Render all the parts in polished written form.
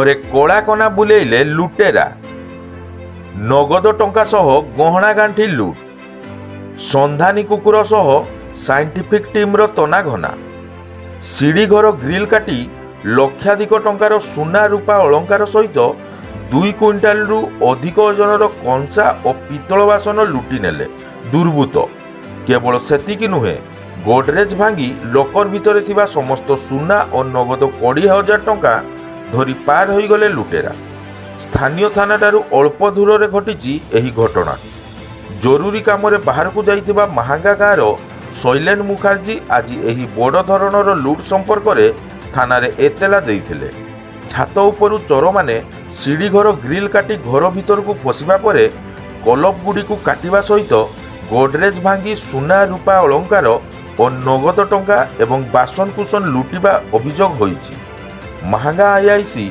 ଘରେ କଳା କନା ବୁଲେଇଲେ ଲୁଟେରା। ନଗଦ ଟଙ୍କା ସହ ଗହଣା ଗାଣ୍ଠି ଲୁଟ୍। ସନ୍ଧାନୀ କୁକୁର ସହ ସାଇଣ୍ଟିଫିକ୍ ଟିମ୍ର ତନାଘନା। ସିଡ଼ି ଘର ଗ୍ରିଲ୍ କାଟି ଲକ୍ଷାଧିକ ଟଙ୍କାର ସୁନା ରୂପା ଅଳଙ୍କାର ସହିତ 2 କୁଇଣ୍ଟାଲରୁ ଅଧିକ ଓଜନର କଂସା ଓ ପିତ୍ତଳ ବାସନ ଲୁଟି ନେଲେ ଦୁର୍ବୃତ୍ତ। କେବଳ ସେତିକି ନୁହେଁ, ଗୋଡରେଜ ଭାଙ୍ଗି ଲକର ଭିତରେ ଥିବା ସମସ୍ତ ସୁନା ଓ ନଗଦ 20,000 ଟଙ୍କା ଧରି ପାର ହୋଇଗଲେ ଲୁଟେରା। ସ୍ଥାନୀୟ ଥାନାଠାରୁ ଅଳ୍ପ ଦୂରରେ ଘଟିଛି ଏହି ଘଟଣା। ଜରୁରୀ କାମରେ ବାହାରକୁ ଯାଇଥିବା ମାହାଙ୍ଗା ଗାଁର ଶୈଲେନ ମୁଖାର୍ଜୀ ଆଜି ଏହି ବଡ଼ ଧରଣର ଲୁଟ୍ ସମ୍ପର୍କରେ ଥାନାରେ ଏତଲା ଦେଇଥିଲେ। ଛାତ ଉପରୁ ଚୋରମାନେ ସିଡ଼ି ଘର ଗ୍ରିଲ୍ କାଟି ଘର ଭିତରକୁ ପଶିବା ପରେ କଲପଗୁଡ଼ିକୁ କାଟିବା ସହିତ ଗୋଡରେଜ ଭାଙ୍ଗି ସୁନା ରୂପା ଅଳଙ୍କାର ଓ ନଗଦ ଟଙ୍କା ଏବଂ ବାସନକୁସନ ଲୁଟିବା ଅଭିଯୋଗ ହୋଇଛି। ମାହାଙ୍ଗା ଆଇଆଇସି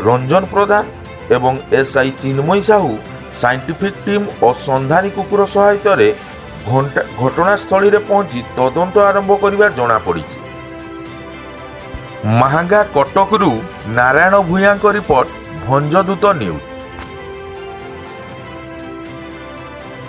ରଞ୍ଜନ ପ୍ରଧାନ ଏବଂ SI Chinmayee Sahu scientific team ଓ ସନ୍ଧାନୀ କୁକୁର ସହାୟତାରେ ଘଟଣାସ୍ଥଳୀରେ ପହଞ୍ଚି ତଦନ୍ତ ଆରମ୍ଭ କରିବା ଜଣାପଡ଼ିଛି। ମାହାଙ୍ଗା କଟକରୁ ନାରାୟଣ ଭୂୟାଙ୍କ ରିପୋର୍ଟ, ଭଞ୍ଜଦୂତ ନ୍ୟୁଜ୍।